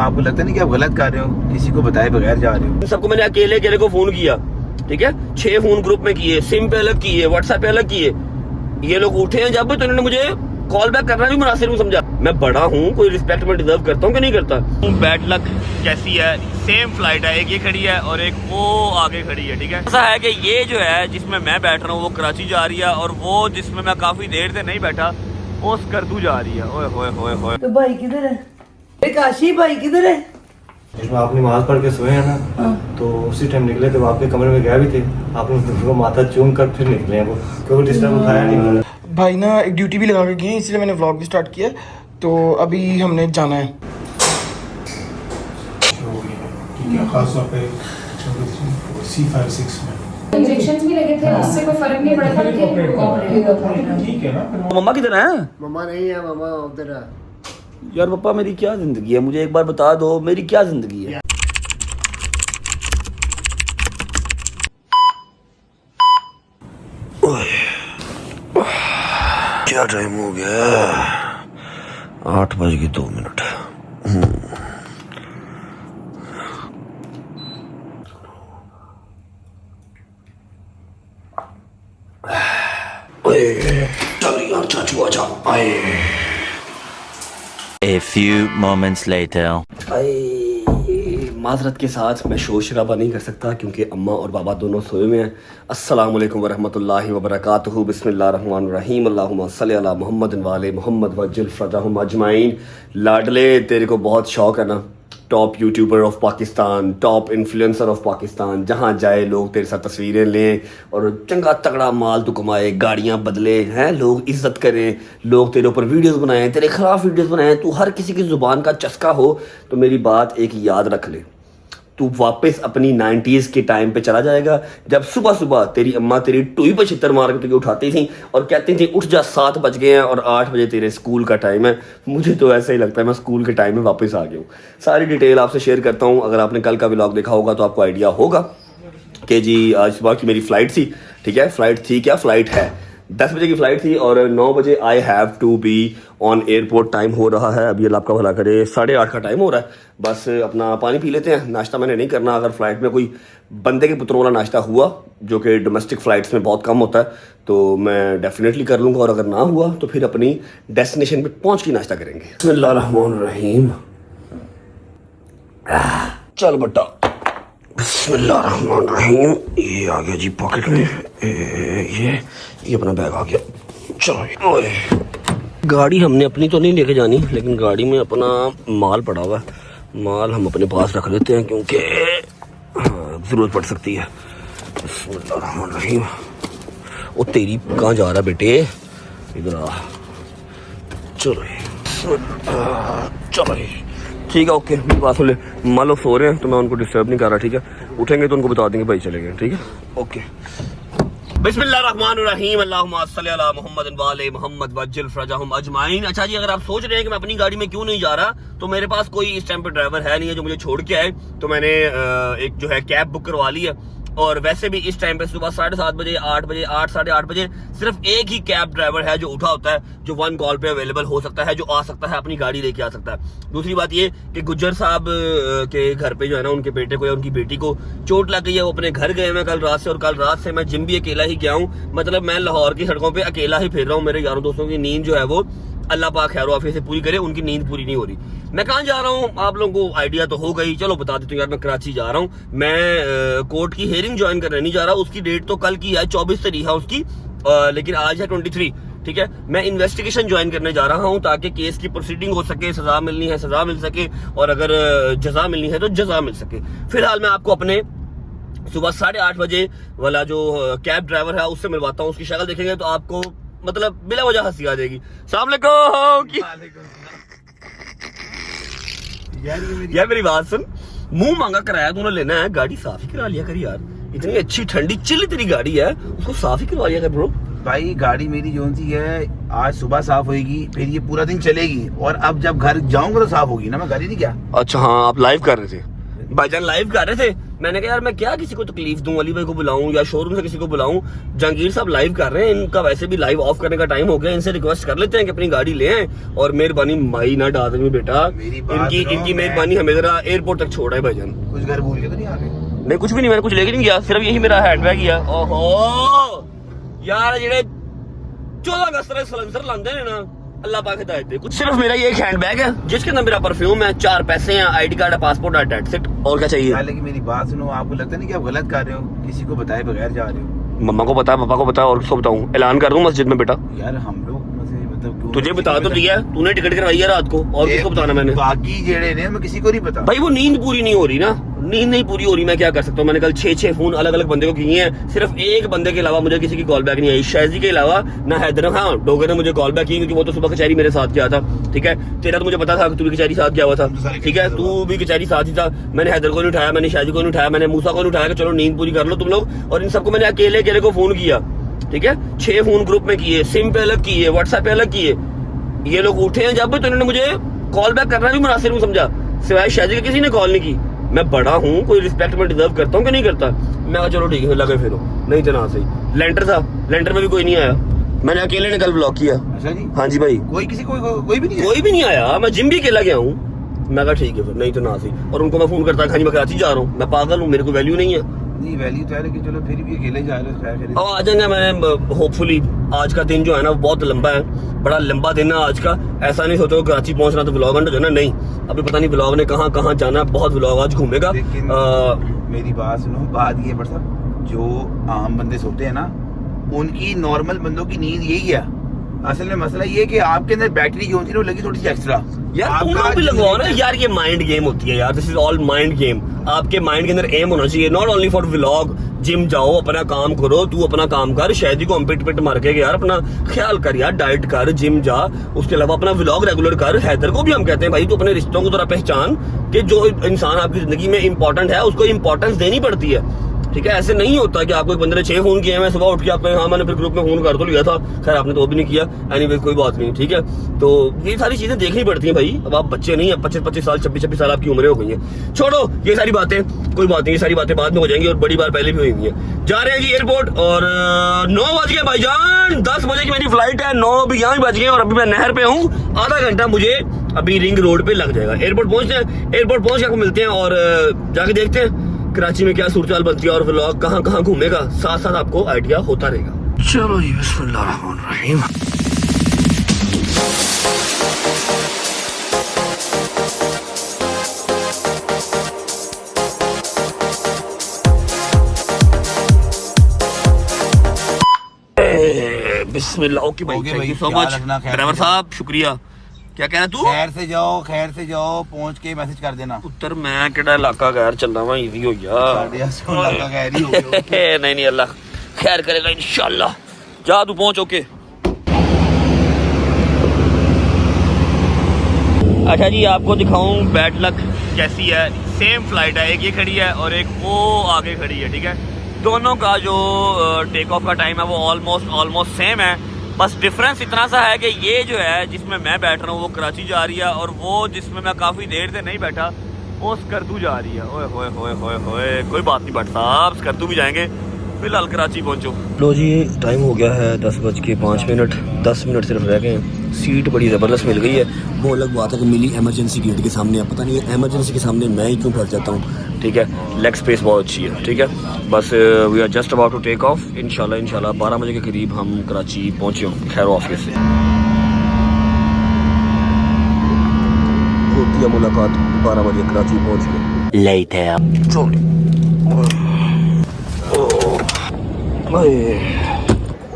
आपको लगता नहीं कि आप गलत कर रहे हो, किसी को बताए बगैर जा रहे हो? सबको मैंने अकेले अकेले को फोन किया, ठीक है, 6 फोन ग्रुप में किए, सिम पे अलग किए, व्हाट्सएप पे अलग किए। ये लोग उठे हैं जब तो इन्होंने मुझे कॉल बैक करना भी मुनासिब नहीं समझा। मैं बड़ा हूँ, कोई रिस्पेक्ट में डिजर्व करता हूँ कि नहीं करता। बैड लक कैसी है, सेम फ्लाइट है, एक ये खड़ी है और एक वो आगे खड़ी है, ठीक है। ऐसा है कि ये जो है जिसमें मैं बैठ रहा हूँ वो कराची जा रही है, और वो जिसमें मैं काफी देर से नहीं बैठा वो स्कर्दू जा रही है। ओए होए होए होए। तो भाई किधर है? काशी भाई किधर है? जिसमें आप नमाज पढ़ के सोए हैं ना, तो उसी टाइम निकले थे, वो आपके कमरे में गए भी थे, आपने उनको माथा चूम कर फिर निकले हैं वो, क्योंकि डिस्टर्ब उठाया नहीं उन्होंने। भाई ना एक ड्यूटी भी लगा के गए, इसलिए मैंने व्लॉग भी स्टार्ट किया, तो अभी हमने जाना है। खास तौर पे C56 में इंजेक्शंस भी लगे थे, उससे कोई फर्क नहीं पड़ा था। ठीक है ना। मम्मा किधर है? मम्मा नहीं है, मम्मा उधर है। यार पापा मेरी क्या जिंदगी है, मुझे एक बार बता दो मेरी क्या जिंदगी है। क्या टाइम हो गया? 8:02। चल यार चाचू आजा। A few moments later. माजरत के साथ मैं शोर शराबा नहीं कर सकता क्योंकि अम्मा और बाबा दोनों सोए हुए हैं। अस्सलाम वालेकुम वरहमतुल्लाहि वबरकातुहू। बिस्मिल्लाहिर्रहमानिर्रहीम। अल्लाहुम्मा सल्ली अला मुहम्मद वाले मोहम्मद वज्जिल फरजहुम अजमाइन। लाडले तेरे को बहुत शौक है ना, top YouTuber of Pakistan, top influencer of Pakistan, जहाँ जाए लोग तेरे साथ तस्वीरें लें और चंगा तगड़ा माल तू कमाए, गाड़ियाँ बदले हैं, लोग इज्जत करें, लोग तेरे ऊपर वीडियोस बनाएं, तेरे खिलाफ वीडियोस बनाएं, तू हर किसी की ज़ुबान का चस्का हो। तो मेरी बात एक याद रख ले, तू वापस अपनी 90s के टाइम पे चला जाएगा, जब सुबह सुबह तेरी अम्मा तेरी टूई पर छितर मार के तुझे उठाती थी और कहती थी उठ जा, 7 बज गए हैं और 8 बजे तेरे स्कूल का टाइम है। मुझे तो ऐसा ही लगता है मैं स्कूल के टाइम में वापस आ गया हूँ। सारी डिटेल आपसे शेयर करता हूँ। अगर आपने कल का व्लॉग देखा होगा तो आपको आइडिया होगा कि जी आज सुबह की मेरी फ़्लाइट थी, ठीक है। फ़्लाइट थी क्या, फ़्लाइट है, 10 बजे की फ़्लाइट थी और 9 बजे I have to be on airport. Time हो रहा है अभी, अल्लाह आपका भला करे, 8:30 का टाइम हो रहा है। बस अपना पानी पी लेते हैं, नाश्ता मैंने नहीं करना। अगर फ़्लाइट में कोई बंदे के पुत्रों वाला नाश्ता हुआ, जो कि डोमेस्टिक फ़्लाइट्स में बहुत कम होता है, तो मैं डेफिनेटली कर लूँगा, और अगर ना हुआ तो फिर अपनी डेस्टिनेशन पे पहुँच के नाश्ता करेंगे। बिस्मिल्लाहिर्रहमानिर्रहीम। चल बट्टा, बिस्मिल्लाहिर्रहमानिर्रहीम। ये आ गया जी पॉकेट में, ये अपना बैग आ गया। चलो, ओए गाड़ी हमने अपनी तो नहीं लेके जानी, लेकिन गाड़ी में अपना माल पड़ा हुआ है। माल हम अपने पास रख लेते हैं क्योंकि ज़रूरत पड़ सकती है। बिस्मिल्लाहिर्रहमानिर्रहीम। ओ तेरी कहाँ जा रहा है बेटे, इधर आ। चलो चलो ठीक है, ओके। मेरी बात सुन ले, मान लो सो रहे हैं तो मैं उनको डिस्टर्ब नहीं कर रहा, ठीक है। उठेंगे तो उनको बता देंगे भाई चले गए, ठीक है, ओके। बिस्मिल्लाहिर्रहमानिर्रहीम। अल्लाहुम्मा सल्ली अला मुहम्मद वाले मोहम्मद वज्जिल फरजहुम अजमाइन। अच्छा जी, अगर आप सोच रहे हैं कि मैं अपनी गाड़ी में क्यों नहीं जा रहा, तो मेरे पास कोई इस टाइम पे ड्राइवर है नहीं है जो मुझे छोड़ के आए, तो मैंने एक जो है कैब बुक करवा ली है। और वैसे भी इस टाइम पे सुबह 7:30 बजे, 8 बजे, 8 साढ़े 8 बजे सिर्फ एक ही कैब ड्राइवर है जो उठा होता है, जो 1 कॉल पे अवेलेबल हो सकता है, जो आ सकता है, अपनी गाड़ी लेके आ सकता है। दूसरी बात ये कि गुज्जर साहब के घर पे जो है ना, उनके बेटे को या उनकी बेटी को चोट लग गई है, वो अपने घर गए हैं कल रात से, और कल रात से मैं जिम भी अकेला ही गया हूँ। मतलब मैं लाहौर की सड़कों पर अकेला ही फिर रहा हूँ। मेरे यारों दोस्तों की नींद जो है वो अल्लाह पाक खैर आफियत से पूरी करे, उनकी नींद पूरी नहीं हो रही। मैं कहाँ जा रहा हूँ आप लोगों को आइडिया तो हो गई, चलो बता देता हूँ यार। मैं कराची जा रहा हूँ, मैं कोर्ट की हेयरिंग ज्वाइन करने नहीं जा रहा। उसकी डेट तो कल की है, 24 तारीख है उसकी, लेकिन आज है 23, ठीक है। मैं इन्वेस्टिगेशन ज्वाइन करने जा रहा हूँ ताकि केस की प्रोसीडिंग हो सके, सजा मिलनी है सजा मिल सके, और अगर जजा मिलनी है तो जजा मिल सके। फिलहाल मैं आपको अपने सुबह 8:30 बजे वाला जो कैब ड्राइवर है उससे मिलवाता हूँ। उसकी शक्ल देखेंगे तो आपको मतलब बिला वजह हंसी आ जाएगी। यार मेरी बात सुन, मुंह मांगा किराया तूने लेना है, गाड़ी साफ ही करा लिया कर यार। इतनी अच्छी ठंडी चिल्ली तेरी गाड़ी है, उसको साफ ही करवा लिया कर ब्रो। भाई गाड़ी मेरी जो सी है आज सुबह साफ होगी, फिर ये पूरा दिन चलेगी, और अब जब घर जाऊंगा तो साफ होगी ना, मैं घर ही नहीं गया। अच्छा हाँ, आप लाइव कर रहे थे। भाईजान लाइव कर रहे थे, मैंने कहा यार मैं क्या किसी को तकलीफ दूं, अली भाई को बुलाऊं या शोरूम से किसी को बुलाऊं, जहांगीर साहब लाइव कर रहे हैं, इनका वैसे भी लाइव ऑफ करने का टाइम हो गया, इनसे रिक्वेस्ट कर लेते हैं कि अपनी गाड़ी ले आए और मेहरबानी माई ना डाल देंगे बेटा, इनकी मेहरबानी हमें जरा एयरपोर्ट तक छोड़ा है भाईजान। कुछ घर भूल के तो नहीं आ गए? नहीं कुछ भी नहीं, मैंने कुछ लेके नहीं गया, सिर्फ यही मेरा हैंड बैग ही है। ओहो यार जेड़े 14 अगस्त तक सलेंसर लांदे ने ना, अल्लाह पाक हिदायत दे। कुछ सिर्फ मेरा ये एक हैंड बैग है जिसके अंदर मेरा परफ्यूम है, 4 पैसे हैं, आईडी कार्ड है, पासपोर्ट है, डेट्स इट। और क्या चाहिए? लेकिन मेरी बात सुनो, आपको लगता नहीं कि आप गलत कर रहे हो, किसी को बताए बगैर जा रहे हो? मम्मा को पता है, पापा को पता है, और किसको बताऊं? ऐलान कर दूं मस्जिद में बेटा? यार हम लोग मतलब तुझे बता तो दिया, तूने टिकट करवाई है रात को, और किसको बताना मैंने? बाकी जेड़े ने मैं किसी को नहीं पता भाई, वो नींद पूरी नहीं हो रही ना, नींद नहीं पूरी हो रही, मैं क्या कर सकता हूँ? मैंने कल 6 फोन अलग अलग बंदे को किए हैं, सिर्फ एक बंदे के अलावा मुझे किसी की कॉल बैक नहीं आई, शायजी के अलावा ना हैदर। हाँ डोगर ने मुझे कॉल बैक की क्योंकि वो तो सुबह कचहरी मेरे साथ गया था, ठीक है। तेरा तो मुझे पता था कि तू भी कचहरी साथ गया हुआ था, ठीक है, तू भी कचहरी साथ ही था। मैंने हैदर को नहीं उठाया, मैंने शाहजी को नहीं उठाया, मैंने मूसा को नहीं उठाया कि चलो नींद पूरी कर लो तुम लोग, और इन सबको मैंने अकेले अकेले को फोन किया, ठीक है। 6 फोन ग्रुप में किए, सिम पे अलग किए, व्हाट्सएप पे अलग किए। ये लोग उठे हैं जब तो इन्होंने मुझे कॉल बैक करना भी मुनासिब नहीं समझा, सिवाय शाहजी के किसी ने कॉल नहीं की। मैं बड़ा हूँ, कोई रिस्पेक्ट में डिजर्व करता हूँ कि नहीं करता। मैं कहा चलो ठीक है, लगे फिर नहीं तो ना सही। लेंटर था, लेंटर में भी कोई नहीं आया, मैंने अकेले ने कल ब्लॉक किया। अच्छा जी? हाँ जी भाई, कोई किसी कोई भी नहीं आया। मैं जिम भी अकेला गया हूँ, मैं कहा ठीक है फिर नहीं तो ना सही। और उनको मैं फोन करता हाँ जी मैं कराची जा रहा हूँ, मैं पागल हूँ, मेरे को वैल्यू नहीं है। नहीं वैल्यू तो है, लेकिन चलो फिर भी अकेले जा रहे हो, खैर और आ जाएंगे। मैं होपफुली आज का दिन जो है ना बहुत लंबा है, बड़ा लंबा दिन है आज का। ऐसा नहीं सोचो कराची पहुंचना तो व्लॉग एंड जो है ना, नहीं, अभी पता नहीं व्लॉग ने कहाँ कहाँ जाना, बहुत व्लॉग आज घूमेगा। लेकिन मेरी बात सुनो, बात ये बट साहब, जो आम बंदे सोते हैं ना, उनकी नॉर्मल बंदों की नींद यही है। असल में मसला ये है कि आपके अंदर बैटरी जो थी ना वो लगी थोड़ी सी एक्स्ट्रा। यार तुम लोग भी लगवाओ ना यार, ये माइंड गेम होती है यार, this is all mind game. आपके माइंड के अंदर एम होना चाहिए, not only for vlog. Gym जाओ, अपना काम करो, तू अपना काम कर, शायद को हम पिट पिट मार के यार अपना ख्याल कर यार, डाइट कर, जिम जा, उसके अलावा अपना व्लॉग रेगुलर कर। हैदर को भी हम कहते हैं भाई तू अपने रिश्तों को थोड़ा पहचान कि जो इंसान आपकी जिंदगी में इंपॉर्टेंट है उसको इंपॉर्टेंस देनी पड़ती है, ठीक है। ऐसे नहीं होता कि आपको एक बंदे ने 6 फोन किए, मैं सुबह उठ के आपने हाँ मैंने फिर ग्रुप में फोन कर तो लिया था, खैर आपने तो वो भी नहीं किया, एनीवे कोई बात नहीं, ठीक है। तो ये सारी चीजें देखनी पड़ती हैं भाई, अब आप बच्चे नहीं है, 25-25 साल 26-26 साल आपकी उम्रें हो गई हैं। छोड़ो ये सारी बातें, कोई बात नहीं, ये सारी बातें बाद में हो जाएंगी और बड़ी बार पहले भी हुई है। जा रहे हैं जी एयरपोर्ट, और 9 बज गए भाईजान, 10 बजे की मेरी फ्लाइट है, 9 अभी यहाँ बज गए और अभी मैं नहर पे हूँ। आधा घंटा मुझे अभी रिंग रोड पे लग जाएगा, एयरपोर्ट पहुंचते हैं, एयरपोर्ट पहुंच के आपको मिलते हैं और जाके देखते हैं कराची में क्या सूरत बनती है और व्लॉग कहाँ कहाँ घूमेगा, साथ साथ आपको आइडिया होता रहेगा। चलो जी बिस्मिल्लाहिर्रहमानिर्रहीम। बिस्मिल्लाह। ओके भाई, thank you so much driver साहब, शुक्रिया। क्या कहना तू? खैर से जाओ, पहुंच के मैसेज कर देना। पुत्र मैं केड़ा इलाका गैर चलना वा इजी हो नहीं अल्लाह खैर करेगा इंशाल्लाह। जा तू पहुंच। ओके अच्छा जी, आपको दिखाऊं बैड लक कैसी है। सेम फ्लाइट है, एक ये खड़ी है और एक वो आगे खड़ी है, ठीक है। दोनों का जो टेक ऑफ का टाइम है वो ऑलमोस्ट सेम है, बस डिफरेंस इतना सा है कि ये जो है जिसमें मैं बैठ रहा हूँ वो कराची जा रही है, और वो जिसमें मैं काफ़ी देर से नहीं बैठा वो स्कर्दू जा रही है। ओए होए होए होए होए, कोई बात नहीं भट्ट साहब, स्कर्दू भी जाएंगे, फिलहाल कराची पहुँचो। लो जी, टाइम हो गया है 10:05, 10 मिनट सिर्फ रह गए हैं। सीट बड़ी ज़बरदस्त मिल गई है, वो अलग बात है कि मिली इमरजेंसी गेट के सामने। पता नहीं है इमरजेंसी के सामने मैं ही क्यों फंस जाता हूँ, ठीक है। लेग स्पेस बहुत अच्छी है, ठीक है। बस we are just about to take off, इंशाल्लाह 12 बजे के करीब हम कराची पहुँचे होंगे खैर ऑफिस से। होती है मुलाकात 12 बजे कराची पहुँच के। Later.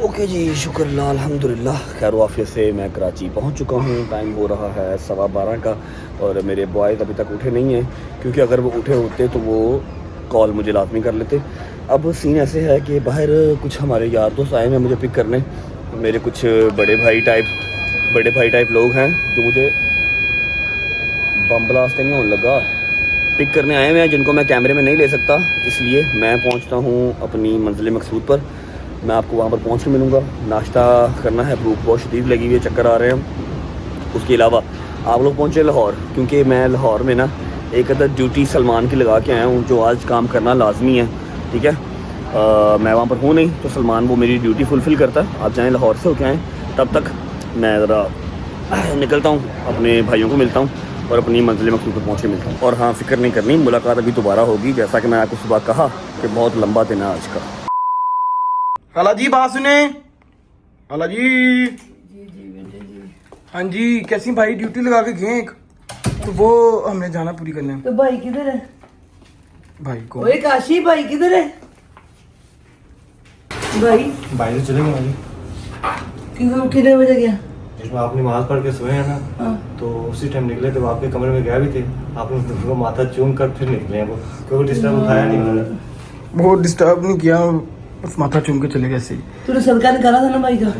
ओके जी, शुक्रिल्लाह अल्हम्दुलिल्लाह, खैर वाफियत से मैं कराची पहुंच चुका हूं। टाइम हो रहा है 12:15 का और मेरे बॉयज़ अभी तक उठे नहीं हैं, क्योंकि अगर वो उठे होते तो वो कॉल मुझे लाजमी कर लेते। अब सीन ऐसे है कि बाहर कुछ हमारे यार दोस्त आए हैं मुझे पिक करने, मेरे कुछ बड़े भाई टाइप लोग हैं जो मुझे बम ब्लास्ट नहीं होने लगा पिक करने आए हुए हैं, जिनको मैं कैमरे में नहीं ले सकता, इसलिए मैं पहुंचता हूं अपनी मंजिल मकसूद पर। मैं आपको वहां पर पहुंच के मिलूँगा। नाश्ता करना है, भूख बहुत शदीद लगी हुई है, चक्कर आ रहे हैं। उसके अलावा आप लोग पहुँचे लाहौर, क्योंकि मैं लाहौर में ना एक अदर ड्यूटी सलमान की लगा के आया हूँ, जो आज काम करना लाजमी है, ठीक है। मैं वहाँ पर हूँ नहीं तो सलमान वो मेरी ड्यूटी फुलफ़िल करता है। आप जाएँ लाहौर से होके आएँ, तब तक मैं ज़रा निकलता हूँ, अपने भाइयों को मिलता हूँ और अपनी मंजिल मकसूद पर पहुँचे मिलता हूँ। और हाँ, फ़िक्र नहीं करनी, मुलाकात अभी दोबारा होगी, जैसा कि मैं आपको सुबह कहा कि बहुत लंबा दिन है आज का। खाला जी बात सुने, खाला जी। हाँ जी, कैसी भाई ड्यूटी लगा के गए एक, तो वो हमने जाना पूरी करने। तो भाई किधर है? भाई को ओए काशी भाई किधर है? भाई भाई तो चले गए भाई। कितने बजे गया? इसमें आप नमाज पढ़ के सोए हैं ना, हाँ। तो उसी टाइम निकले थे, वो आपके कमरे में गए भी थे। आपने उनको माथा चूम कर फिर निकले हैं वो, क्योंकि डिस्टर्ब उठाया नहीं उन्होंने। वो डिस्टर्ब नहीं किया, बस माथा चूम के चले गए ऐसे ही। तूने सदका निकाला था ना भाई का?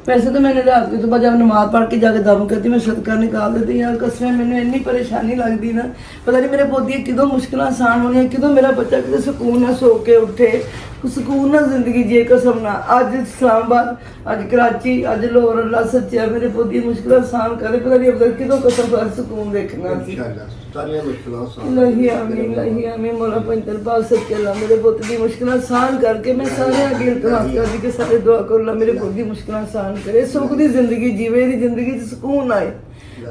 वैसे तो मैंने रात की सुबह जब नमाज पढ़ के जाके दम करती मैं सदका निकाल देती यार। कसम मैंने इतनी परेशानी लगती ना, पता नहीं मेरे पोती किदों मुश्किल आसान होनी है, किदों मेरा बच्चा कितने सुकून ना सो के उठे, सुकून ना जिंदगी जिए। कसम ना अज इस्लामाबाद, अज कराची, अज लाहौर, अल्लाह सच्चा मेरे पोती मुश्किल आसान करे। पता नहीं अब किदों कसम पर सुकून देखना नहीं आमीन मौला पंचर पास सच्चे अल्लाह मेरे पुत्र की मुश्किल आसान करके मैं सारे अगे इल्तमास करदी कि सारे दुआ करो अल्लाह मेरे पुत्र की मुश्किल आसान करे, सुख दी जिंदगी जीवे, दी जिंदगी च सुकून आए।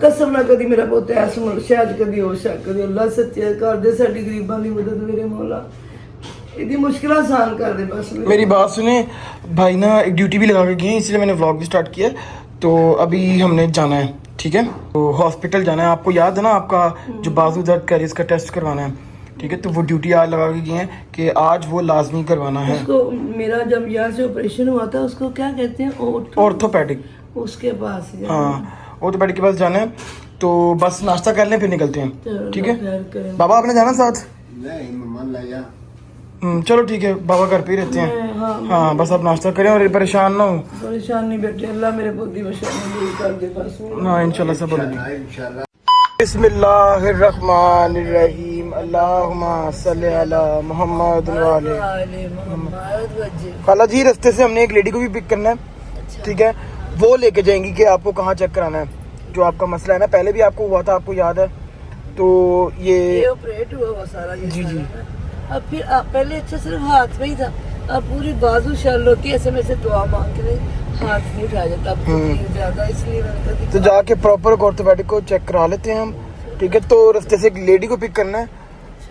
कसम ना कदी मेरा पुत्र ऐस शायद कदी हो शक कदी अल्लाह सच्चे कर दे साडी गरीबां दी मदद मेरे मौला, इतनी मुश्किल आसान कर दे बस। मेरी बात सुने, भाई ना एक ड्यूटी भी लगा के गए, इसलिए मैंने व्लॉग भी स्टार्ट किया। तो अभी हमने जाना है, ठीक है, तो हॉस्पिटल जाना है। आपको याद है ना आपका जो बाजू दर्द कर इसका टेस्ट करवाना है, ठीक है। तो वो ड्यूटी आज लगा के गए हैं कि आज वो लाजमी करवाना है। उसको मेरा जब यहाँ से ऑपरेशन हुआ था उसको क्या कहते हैं? ऑर्थोपेडिक। उसके पास हाँ, ऑर्थोपेडिक के पास जाना है। तो बस नाश्ता कर लें फिर निकलते हैं, ठीक है। खैर करें। बाबा आपने जाना साथ? नहीं मन लगा। चलो ठीक है, बाबा घर पे ही रहते हैं। हाँ बस आप नाश्ता करें और परेशान ना हो। परेशान नहीं बेटे, अल्लाह मेरे बुद्धि परेशानी दूर कर दे बस। हाँ इंशाल्लाह सब बोलेंगे। इंशाल्लाह। बिस्मिल्लाहिर्रहमानिर्रहीम, अल्लाहुम्मा सल्ली अला मुहम्मद व आले। खाला जी रास्ते से हमने एक लेडी को भी पिक करना है, ठीक है। वो लेके जाएंगी कि आपको कहाँ चेक कराना है, जो आपका मसला है ना, पहले भी आपको हुआ था, आपको याद है। तो ये ऑपरेट हुआ वो सारा ये जी जी। अब फिर पहले अच्छा सिर्फ हाथ में ही था, अब पूरी बाजू शल होती है, ऐसे में से दुआ मांग के हाथ नहीं उठाया जाता अब तो ज्यादा, इसलिए मैंने कहा तो जाके प्रॉपर ऑर्थोपेडिक को चेक करा लेते हैं हम, ठीक है। तो रास्ते से एक लेडी को पिक करना है,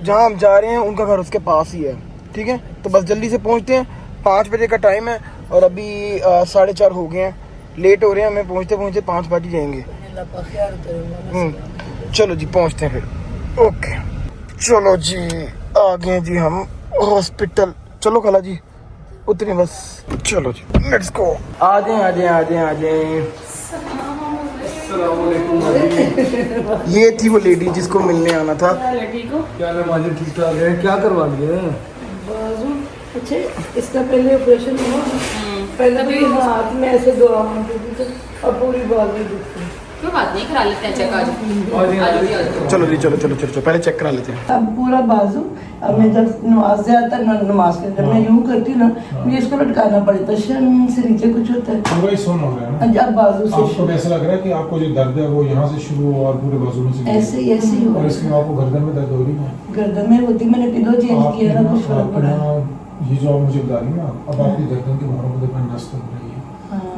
जहाँ हम जा रहे हैं उनका घर उसके पास ही है, ठीक है। तो बस जल्दी से पहुँचते हैं, 5 बजे का टाइम है और अभी 4:30 हो गए हैं, लेट हो रहे हैं, हमें पहुँचते पहुँचते 5 बज ही जाएंगे। चलो जी पहुँचते हैं फिर, ओके। चलो जी आ गए जी हम हॉस्पिटल। चलो खाला जी उतरे बस, चलो जी लेट्स गो। आ जाए आ जाए आ जाए आ जाए। ये थी वो लेडी जिसको मिलने आना था। क्या नमाज़ें ठीक ठाक है? क्या करवा लिए? बाजू अच्छा इसका पहले ऑपरेशन हुआ, पहले भी हाथ में ऐसे दुआ मांगती थी, अब पूरी बाजू दुखती है। कोई बात नहीं, करा लेते हैं चेक आज। चलो जी चलो चलो चलो पहले चेक करा लेते हैं। अब पूरा बाजू, अब मैं जब नमाज से आता नमाज के जब मैं यूं करती ना मुझे इसको लटकाना पड़ता है, शर्म से नीचे कुछ होता है। पूरा ही सुन हो रहा है ना? अब बाजू से आपको ऐसा लग रहा है कि आपको जो दर्द है वो यहाँ से शुरू हो और पूरे बाजू में से ऐसे ही हो और इसके बाद आपको गर्दन में दर्द हो रही है। गर्दन में होती, मैंने पिलो चेंज किया ना, कुछ फर्क पड़ा है। ये जो आप मुझे बता रही ना, अब आपकी गर्दन के बाहर में नस हो रही है,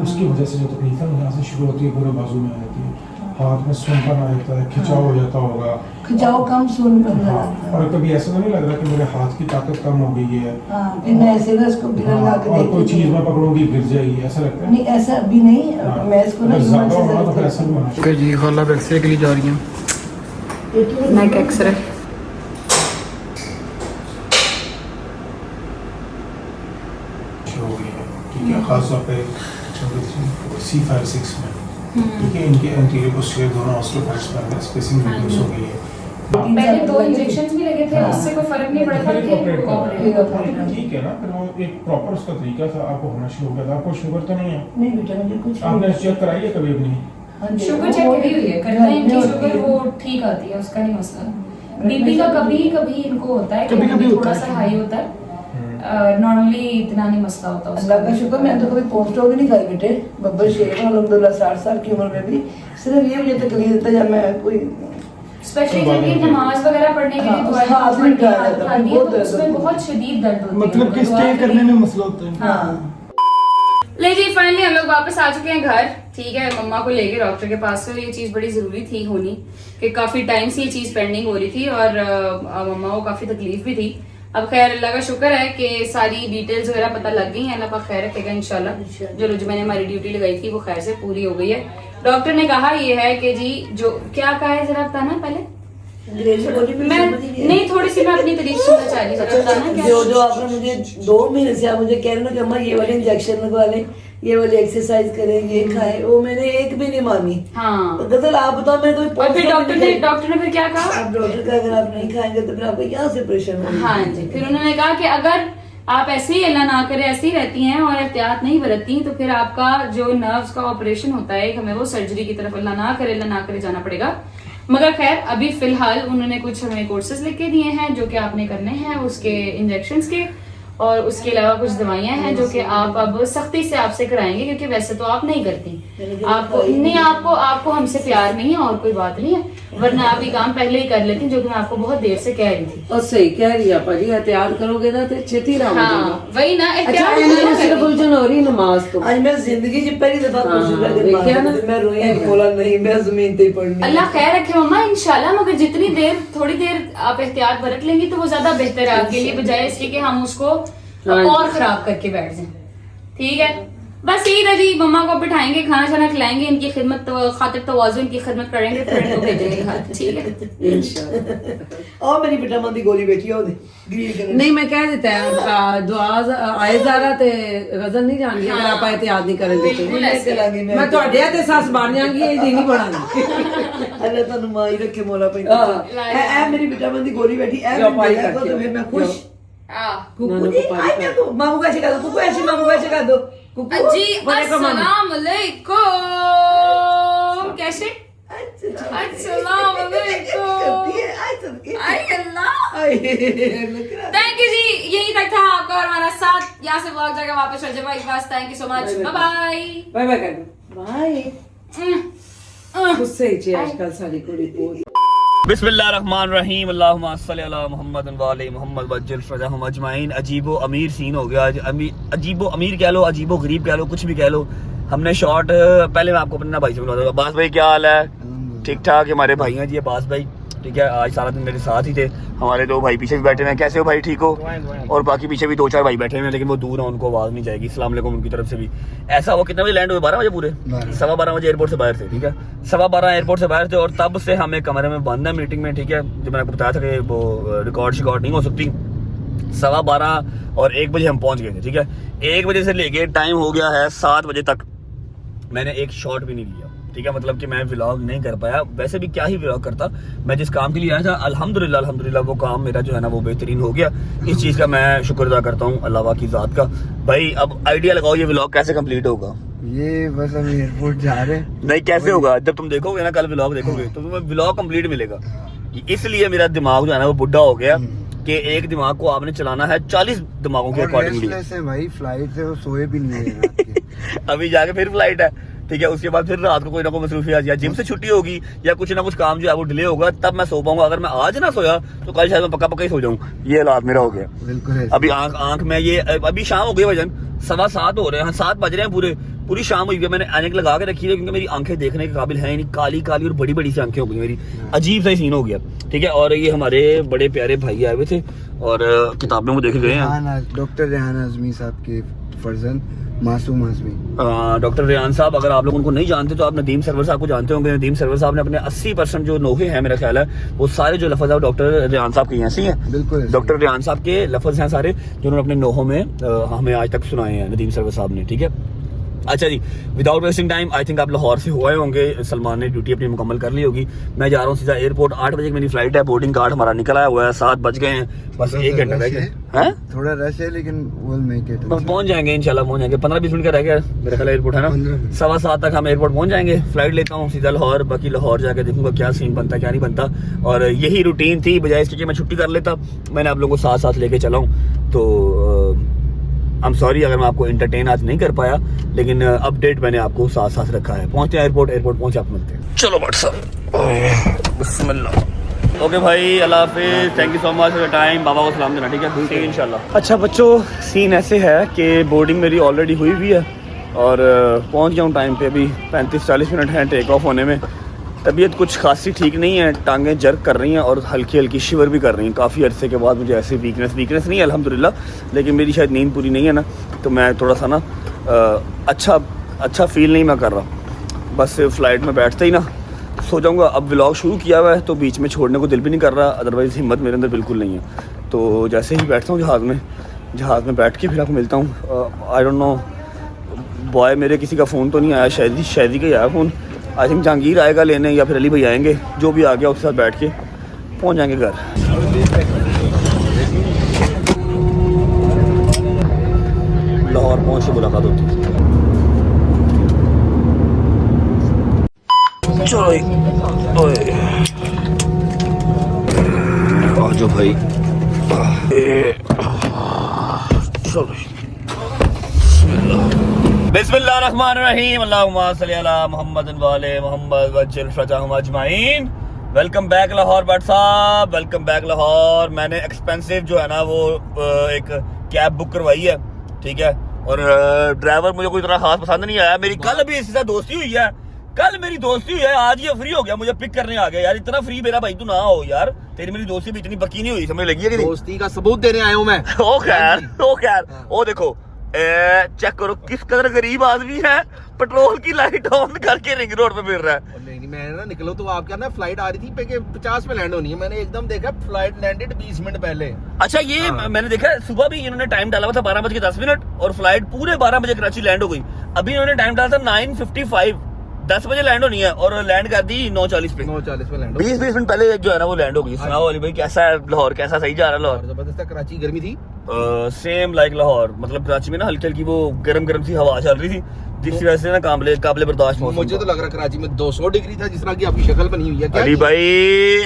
उसकी वजह से जो तकलीफ है यहाँ से शुरू होती है पूरे बाजू में आ जाती है, हाथ में सुनपन आ जाता है, खिंचाव हो जाता होगा, खिंचाव कम सुन कर हाँ। और कभी ऐसा तो नहीं लग रहा कि मेरे हाथ की ताकत कम हो गई है? फिर मैं ऐसे ना इसको बिना लगा के और कोई देखती चीज में पकड़ूंगी गिर जाएगी, ऐसा लगता है? नहीं ऐसा अभी नहीं, हाँ। मैं इसको ना अगर यूं ज्यादा होगा तो फिर से ऐसा भी होना चाहिए। ओके जी, खाला एक्सरे के लिए जा रही हैं। नेक एक्सरे हो गई है, ठीक है, खासतौर पे C56 में, ठीक है, इनके एंटीरियर पोस्टीरियर दोनों ऑस्टियोपाइट्स में अंदर स्पेसिंग रिड्यूस हो गई है। पहले 2 इंजेक्शंस भी लगे थे, उससे कोई फर्क नहीं पड़ा था, फिर ऑपरेट लेकिन ठीक है ना, फिर वो एक प्रॉपर उसका तरीका था, आपको होना शुरू हो गया था। आपको शुगर तो नहीं है? नहीं बेटा मुझे कुछ आपने चेक कराई है कभी अपनी? शुगर चेक करी हुई है, करता है इनकी शुगर वो ठीक आती है, उसका नहीं मसला। बीपी का कभी कभी इनको होता है, कभी-कभी होता थोड़ा है। सा हाई होता है, नॉर्मली इतना नहीं मसला होता उसका। अल्लाह का शुक्र मैं तो कभी पोस्ट भी नहीं खाई बेटे, बब्बर शेख अल्हम्दुलिल्लाह 60 साल की उम्र में भी सिर्फ ये मुझे तकलीफ देता जब मैं कोई स्पेशली जब ये नमाज वगैरह पढ़ने के लिए हाँ, दुआएं हाथ में पढ़ने उठाया हाथ जाता है, उठाती है बहुत तो दर्द उसमें होता है। बहुत शदीद दर्द होती है। मतलब कि दुआ स्टे के करने लिए- में मसला होता है। हाँ। ले जी फाइनली हम लोग वापस आ चुके हैं घर। ठीक है, मम्मा को लेके डॉक्टर के पास से। ये चीज बड़ी जरूरी थी होनी कि काफी टाइम से ये चीज पेंडिंग हो रही थी और मम्मा को काफी तकलीफ भी थी। अब खैर अल्लाह का शुक्र है कि सारी डिटेल्स वगैरह पता लग गई हैं। अल्लाह पाक खैर रखेगा इंशाल्लाह। जो मैंने हमारी ड्यूटी लगाई थी वो खैर से पूरी हो गई है। डॉक्टर ने कहा ये है कि जी जो क्या कहा है जरा बताना पहले। अंग्रेजी बोली मेरी मैं समझ ही नहीं आई। नहीं थोड़ी सी मैं अपनी तारीफ सुनना चाह रही थी। बताना क्या जो आपने मुझे 2 महीने से आप मुझे कह रहे हो कि अम्मा ये वाले इंजेक्शन लगवा लें, ये वाली एक्सरसाइज करें, ये खाएं, वो मैंने एक भी नहीं मानी। हाँ। तो गजल आप बताओ, मैं तो और फिर डॉक्टर ने फिर क्या कहा? आप डॉक्टर का अगर आप नहीं खाएंगे तो फिर आपको क्या से परेशान होगी? हाँ जी, फिर उन्होंने कहा कि अगर आप ऐसे ही अल्लाह ना करे ऐसे ही रहती हैं और एहतियात नहीं बरतती तो फिर आपका जो नर्व्स का ऑपरेशन होता है हमें वो सर्जरी की तरफ अल्लाह ना करे जाना पड़ेगा। मगर खैर अभी फिलहाल उन्होंने कुछ हमें कोर्सेज लिख के दिए हैं जो कि आपने करने हैं, उसके इंजेक्शंस के, और उसके अलावा कुछ दवाइयां हैं जो कि आप अब सख्ती से आपसे कराएंगे क्योंकि वैसे तो आप नहीं करती। आपको नहीं, आपको हमसे प्यार नहीं है और कोई बात नहीं है, वरना आप ये काम पहले ही कर लेती जो कि मैं आपको बहुत देर से कह रही थी। और सही कह रही है आपा जी, एहतियात करोगे ना तो छेती रहा हाँ वही ना, अच्छा एहतियात मैंने नहीं सिर्फ करनी। उलझन हो रही नमाज तो आज मैं जिंदगी की पहली दफा मैं रोई बोला नहीं, मैं जमीन पे पड़नी। अल्लाह खैर रखे मम्मा इंशाल्लाह। मगर जितनी देर थोड़ी देर आप एहतियात बरत लेंगी तो वो ज्यादा बेहतर है आपके लिए, बजाय इसके कि हम उसको और खराब करके बैठ जाएं। ठीक है, बस यही था जी। मम्मा को बिठाएंगे, खाना शाना खिलाएंगे, इनकी खिदमत खातिर तवाज़ुन इनकी खिदमत करेंगे, फ्रेंड को भेजेंगे घर। ठीक है इंशाल्लाह। और मेरी बेटा मां दी गोली बेटी हो दे ग्रीन करने। नहीं मैं कह देता है दुआ आए ज़ारा ते गजल नहीं जानी अगर आप एहतियात नहीं करेंगे तो बिल्कुल ऐसे। मैं ਤੁਹਾਡੇ ਤੇ ਸੱਸ ਬਣ ਜਾਾਂਗੀ ਇਹ ਦੀ ਨਹੀਂ ਬਣਾਂਗੀ। अल्लाह ਤੁਹਾਨੂੰ ਮਾਂ ਹੀ ਰੱਖੇ ਮੌਲਾ ਪੈਂਦਾ। ਐ ਮੇਰੀ ਬੇਟਾ ਮਾਂ ਦੀ ਗੋਲੀ ਬੈਠੀ ਐ मैं तो फिर मैं खुश। कुकू जी आई मैं तो मामू का शिका दो, कुकू ऐसे मामू का शिका दो। कुकू जी अस्सलाम वालेकुम, कैसे? अस्सलाम वालेकुम। आई अल्लाह, थैंक यू जी। यही तक था आपका और हमारा साथ। यहाँ से व्लॉग जाकर वापस हो जाए बस। Thank you so much, bye bye bye bye कर दो बाय। गुस्से ही आजकल सारी कुड़ी बहुत। बिस्मिल्लाहिर्रहमानिर्रहीम, अल्लाहुम्मा सल्ली अला मुहम्मद व आले मुहम्मद वज्जल फरजाहुम अजमाइन। अजीबो अमीर सीन हो गया आज। अजीबो अमीर कह लो, अजीबो गरीब कह लो, कुछ भी कह लो। हमने शॉट पहले मैं आपको अपने भाई से मिलवा दूंगा। अब्बास भाई क्या हाल है? ठीक ठाक। हमारे भाई हैं जी अब्बास भाई, ठीक है। आज सारा दिन मेरे साथ ही थे। हमारे 2 भाई पीछे भी बैठे हैं। कैसे हो भाई? ठीक हो? और बाकी पीछे भी 2-4 भाई बैठे हुए हैं लेकिन वो दूर है, उनको आवाज़ नहीं जाएगी। अस्सलाम वालेकुम उनकी तरफ से भी। ऐसा वो कितने बजे लैंड हुए? 12 बजे पूरे 12:15 बजे एयरपोर्ट से बाहर थे, ठीक है। 12:15 एयरपोर्ट से बाहर थे और तब से हमें कमरे में बंद है मीटिंग में, ठीक है। जो मैंने आपको बताया था कि वो रिकॉर्ड नहीं हो सकती। 12:15 और 1 बजे हम पहुंच गए थे, ठीक है। 1 बजे से लेके टाइम हो गया है 7 बजे तक मैंने एक शॉट भी नहीं लिया, ठीक है। मतलब कि मैं व्लॉग नहीं कर पाया। वैसे भी क्या ही व्लॉग करता, मैं जिस काम के लिए आया था अल्हम्दुलिल्लाह वो काम मेरा जो है ना वो बेहतरीन हो गया। इस चीज़ का मैं शुक्र अदा करता हूँ अल्लाह पाक की ज़ात का। भाई अब आइडिया लगाओ ये व्लॉग कैसे कंप्लीट होगा? ये बस हम एयरपोर्ट जा रहे हैं। नहीं कैसे होगा? जब तुम देखोगे ना कल व्लॉग देखोगे तो तुम्हें व्लॉग कंप्लीट मिलेगा। इसलिए मेरा दिमाग जो है ना वो बुढ़ा हो गया कि एक दिमाग को आपने चलाना है 40 दिमागों के अकॉर्डिंगली। भाई फ्लाइट से वो सोए भी नहीं है रात के। अभी जाके फिर फ्लाइट है, ठीक है। उसके बाद फिर रात को कोई ना कोई मसरूफियत या जिम से छुट्टी होगी या कुछ ना कुछ काम जो है वो डिले होगा, तब मैं सो पाऊंगा। अगर मैं आज ना सोया तो कल शायद मैं पक्का ही सो जाऊं। ये हालात मेरा हो गया बिल्कुल। अभी आंख में ये अभी शाम हो गई वजन 7:15 हो रहे हैं, 7 बज रहे हैं पूरी शाम हुई है। मैंने ऐनक लगा के रखी है क्योंकि मेरी आंखें देखने के काबिल है नहीं। काली काली और बड़ी बड़ी सी आंखें हो गई मेरी। अजीब सा सीन हो गया, ठीक है। और ये हमारे बड़े प्यारे भाई आए हुए थे और किताबें वो देख गए हैं। डॉक्टर रेहान आजमी साहब के फर्जन मासूम आजमी। डॉक्टर रेहान साहब, अगर आप लोग उनको नहीं जानते तो आप नदीम सरवर साहब को जानते होंगे। नदीम सरवर साहब ने अपने 80% जो नोहे हैं मेरा ख्याल है वो सारे जो लफ्ज़ है डॉक्टर रेहान साहब के ऐसे ही हैं। बिल्कुल डॉक्टर रेहान साहब के लफ्ज़ हैं सारे जो उन्होंने अपने नोहों में हमें आज तक सुनाए हैं नदीम सरवर साहब ने, ठीक है। अच्छा जी, without wasting time I think आप लाहौर से हुए होंगे। सलमान ने ड्यूटी अपनी मुकम्मल कर ली होगी। मैं जा रहा हूँ सीधा एयरपोर्ट। 8 बजे की मेरी फ्लाइट है। बोर्डिंग कार्ड हमारा निकल आया हुआ है। 7 बज गए हैं, बस 1 घंटा रह गया है। थोड़ा रश है लेकिन we'll make it। बस पहुंच जाएंगे इंशाल्लाह, पहुंच जाएंगे। 15-20 मिनट का रह गया मेरा ख्याल एयरपोर्ट है ना। 7:15 तक हम एयरपोर्ट पहुंच जाएंगे। फ्लाइट लेता हूँ सीधा लाहौर। बाकी लाहौर जाके देखूंगा क्या सीन बनता क्या नहीं बनता। और यही रूटीन थी, बजाय इसके कि मैं छुट्टी कर लेता मैंने आप लोगों को साथ साथ लेके चला हूँ। तो आई एम सॉरी अगर मैं आपको एंटरटेन आज नहीं कर पाया, लेकिन अपडेट मैंने आपको साथ साथ रखा है। पहुंचते हैं एयरपोर्ट पहुंचे आप मिलते हैं। चलो व्हाट्सअप। बिस्मिल्लाह। ओके भाई, अल्लाह हाफिज़, thank you so much for the time. बाबा को सलाम देना, ठीक है, सी यू इंशाल्लाह। अच्छा बच्चों, सीन ऐसे है कि बोर्डिंग मेरी ऑलरेडी हुई हुई है और पहुंच जाऊँ टाइम पे। अभी 35-40 मिनट हैं टेक ऑफ होने में। तबीयत कुछ खासी ठीक नहीं है, टांगें जर्क कर रही हैं और हल्की हल्की शिवर भी कर रही हैं। काफ़ी अरसे के बाद मुझे ऐसी वीकनेस नहीं है अल्हम्दुलिल्लाह, लेकिन मेरी शायद नींद पूरी नहीं है ना, तो मैं थोड़ा सा ना अच्छा फील नहीं मैं कर रहा। बस फ्लाइट में बैठते ही ना सो जाऊंगा। अब व्लॉग शुरू किया हुआ है तो बीच में छोड़ने को दिल भी नहीं कर रहा, अदरवाइज़ हिम्मत मेरे अंदर बिल्कुल नहीं है। तो जैसे ही बैठता हूँ जहाज़ में बैठ के फिर आपको मिलता हूँ। आई डोंट नो बॉय, मेरे किसी का फ़ोन तो नहीं आया, शायदी का ही आया फ़ोन। आई थिंक जहांगीर आएगा लेने या फिर अली भाई आएंगे, जो भी आ गया उसके साथ बैठ के पहुँच जाएंगे घर। लाहौर पहुँच के मुलाकात होती है। चलो जो भाई चलो बिस्मिल्लाहिर्रहमानिर्रहीम, अल्लाहुम्मा सल्ली अला मुहम्मद वाले मोहम्मद वज्जिल फरजाहुम अजमाइन। वेलकम बैक लाहौर भट्ट साहब, वेलकम बैक लाहौर। मैंने एक्सपेंसिव जो है ना वो एक कैब बुक करवाई है, ठीक है, और ड्राइवर मुझे कोई इतना खास पसंद नहीं आया। मेरी कल भी इससे दोस्ती हुई है, आज ये फ्री हो गया, मुझे पिक करने आ गया। यार इतना फ्री मेरा भाई तू ना हो यार, तेरी मेरी दोस्ती भी इतनी पक्की नहीं हुई, समझ लगी है कि नहीं? दोस्ती का सबूत देने आया हूँ मैं। ओ खैर ओ देखो चेक करो किस कदर गरीब आदमी है, पेट्रोल की लाइट ऑन करके रिंग रोड पे फिर रहा है। नहीं, मैं ना निकलो तो आप क्या ना, फ्लाइट आ रही थी 50 पे लैंड होनी है, मैंने एकदम देखा फ्लाइट लैंडेड 20 मिनट पहले। अच्छा ये मैंने देखा सुबह भी इन्होंने टाइम डाला हुआ था 12:10 और फ्लाइट पूरे 12 बजे कराची लैंड हो गई। अभी इन्होंने टाइम डाला था 9:55, 10 बजे लैंड होनी है और लैंड कर दी 9:40 पे। 9:40 पे लैंड, 20 मिनट पहले जो है ना वो लैंड हो गई। सुनाओ अली भाई, कैसा है लाहौर, कैसा सही जा रहा है लाहौर? जबरदस्त है। कराची गर्मी थी सेम लाइक लाहौर, मतलब कराची में ना हल्की हल्की वो गरम सी हवा चल रही थी, जिसकी वजह से ना काबिले बर्दाश्त मौसम। मुझे तो लग रहा कराची में 200 डिग्री था, जिस तरह की आपकी शक्ल बनी हुई है। क्या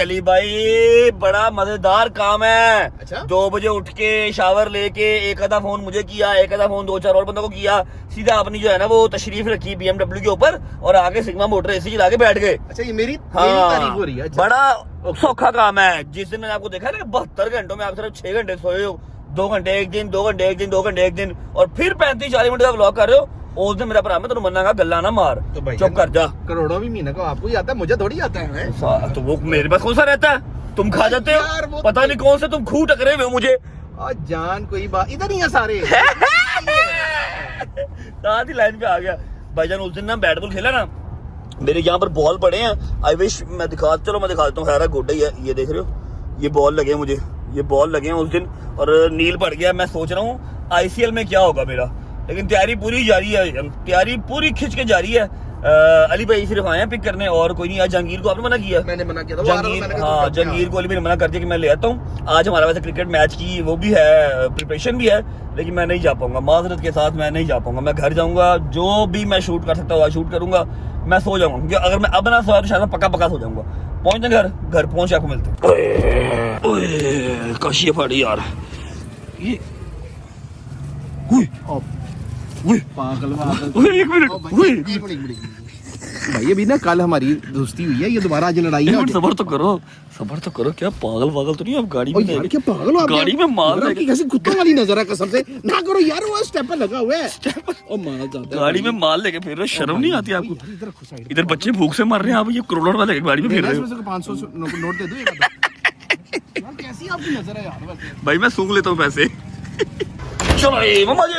अली भाई बड़ा मजेदार काम है। अच्छा? 2 बजे उठ के शावर लेके एक आधा फोन मुझे किया, एक आधा फोन 2-4 और बंदों को किया, सीधा अपनी जो है ना वो तशरीफ रखी BMW के ऊपर और आगे सिग्मा मोटर AC चला के बैठ गए। अच्छा, ये मेरी हाँ, तारीफ हो रही है। अच्छा। बड़ा सौखा काम है। जिस दिन मैंने आपको देखा ना 72 घंटों में आप सिर्फ 6 घंटे सोए हो, 2 घंटे एक दिन, 2 घंटे एक दिन, 2 घंटे एक दिन, और फिर 35-40 मिनट का व्लॉग कर रहे हो। उस दिन मेरा भरा मैं तेन मन्ना का गल्ला ना मार, तो भाई चुप कर जा। करोड़ों भी महीने को आपको ही आता है, मुझे थोड़ी आता है। तो वो मेरे पास कौन सा रहता है, तुम खा जाते यार, हो, वो पता नहीं कौन से तुम खूह टकरे हुए हो मुझे। और जान कोई बात इधर ही है सारे। साथ ही लाइन पे आ गया भाईजान। उस दिन ना बैट बॉल खेला ना, मेरे यहाँ पर बॉल पड़े हैं। आई विश मैं दिखा देता हूँ। खैर गुड ही है, ये देख रहे हो, ये बॉल लगे हैं मुझे, ये बॉल लगे हैं उस दिन, और नील पड़ गया। मैं सोच रहा हूँ ICL में क्या होगा मेरा, लेकिन तैयारी पूरी जारी है, तैयारी पूरी खिंच के जारी है। अली भाई सिर्फ आए हैं पिक करने और कोई नहीं। आज जहांगीर को आपने मना किया? मैंने मना किया था। जहांगीर को अली भाई ने मना कर दिया कि मैं ले आता हूँ। आज हमारा वैसे क्रिकेट मैच की वो भी है, प्रिपरेशन भी है, लेकिन मैं नहीं जा पाऊंगा, माजरत के साथ मैं नहीं जा पाऊंगा। मैं घर जाऊंगा, जो भी मैं शूट कर सकता हूँ शूट करूंगा। मैं सो जाऊंगा, क्योंकि अगर मैं अब ना सोया तो शायद पक्का सो जाऊंगा। पहुंचते घर पहुंच आपको मिलते हैं। काशी फाड़ी यार, ये एक मिनट भाई, अभी ना कल हमारी दोस्ती हुई है, ये दोबारा आज लड़ाई है। सबर तो करो, क्या पागल तो नहीं आप गाड़ी में? यार क्या पागल हो आप? गाड़ी में माल की कैसे कुत्तों वाली नजर है, कसम से ना करो यार, वो स्टेपर लगा हुआ है। ओ माल जाता है, गाड़ी में माल लेके फिर रहे, शर्म नहीं आती आपको? इधर बच्चे भूख से मर रहे हैं, आप ये करोड़ वाले गाड़ी में फिर रहे हो। 500 नोट दे दो। कैसी आपकी नजर है यार? भाई मैं सूंघ लेता हूँ पैसे। चलो मम्मा जी,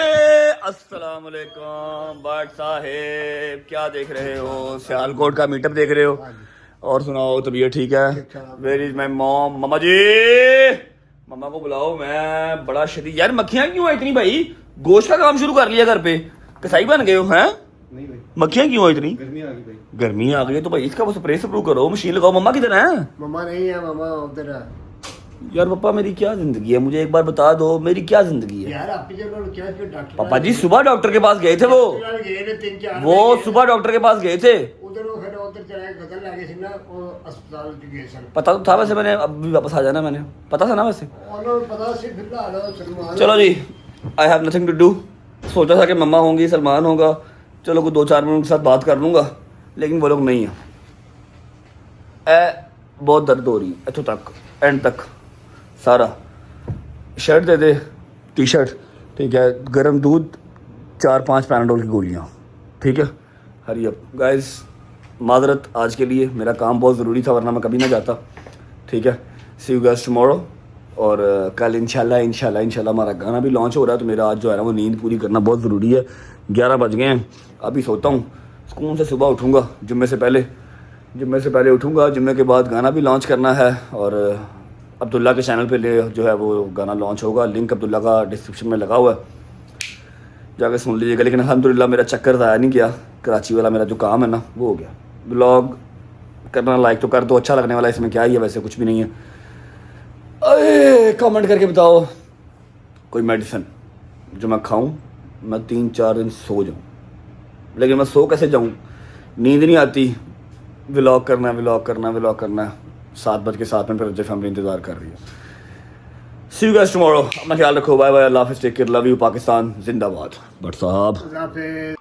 अस्सलाम वालेकुम। भट्ट साहेब क्या देख रहे हो? सियालकोट का मीटअप देख रहे हो? और सुनाओ, तबीयत ठीक है? Where is my mom? मम्मा जी, मम्मा को बुलाओ। मैं बड़ा शरीर यार, मक्खियां क्यों है इतनी भाई? गोश्त का काम शुरू कर लिया घर पे, कसाई बन गए हो हैं? नहीं भाई, मक्खियां क्यों है इतनी? गर्मी आ गई भाई। गर्मी आ गई तो भाई इसका वो स्प्रे करो, मशीन लगाओ। मम्मा किधर है? मम्मा नहीं है, मम्मा उधर है। यार पापा मेरी क्या जिंदगी है, मुझे एक बार बता दो मेरी क्या जिंदगी है? यार आप क्या डॉक्टर पापा जी सुबह डॉक्टर के पास गए थे, वो सुबह डॉक्टर के पास गए थे। उधर चले गदर लगे थे ना, वो अस्पताल गए सर। पता तो था वैसे, मैंने अब भी वापस आ जाना, मैंने पता था ना वैसे। और पता से फिर ला लो सलमान। चलो जी, I have nothing to do. सोचा था कि मम्मा होंगी, सलमान होगा, चलो कुछ 2-4 मिनट के साथ बात कर लूँगा, लेकिन वो लोग नहीं है। बहुत दर्द हो रही है इतों तक एंड तक सारा। शर्ट दे दे, टी शर्ट, ठीक है, गर्म दूध, 4-5 पैनाडोल की गोलियाँ, ठीक है। हरी अप गाइस, माजरत आज के लिए, मेरा काम बहुत ज़रूरी था वरना मैं कभी ना जाता, ठीक है। See you guys tomorrow. और कल इंशाल्लाह हमारा गाना भी लॉन्च हो रहा है, तो मेरा आज जो है ना वो नींद पूरी करना बहुत ज़रूरी है। 11 बज गए हैं, अभी सोता हूँ, सुकून से सुबह उठूँगा, जुम्मे से पहले उठूँगा। जुम्मे के बाद गाना भी लॉन्च करना है और अब्दुल्ला के चैनल पे जो है वो गाना लॉन्च होगा। लिंक अब्दुल्ला का डिस्क्रिप्शन में लगा हुआ है, जाकर सुन लीजिएगा। लेकिन अल्हम्दुलिल्लाह मेरा चक्कर ज़ाया नहीं किया, कराची वाला मेरा जो काम है ना वो हो गया। ब्लॉग करना लाइक तो कर दो, अच्छा लगने वाला इसमें क्या ही है, वैसे कुछ भी नहीं है। अरे कमेंट करके बताओ कोई मेडिसिन जो मैं खाऊं, मैं 3-4 दिन सो जाऊं। लेकिन मैं सो कैसे जाऊं, नींद नहीं आती। व्लॉग करना है। 7:07 फिर रजब फैमिली इंतज़ार कर रही है। See you guys tomorrow. अपना ख्याल रखो, बाय बाय, अल्लाह हाफिज़, take care, love you, Pakistan जिंदाबाद। बट साहब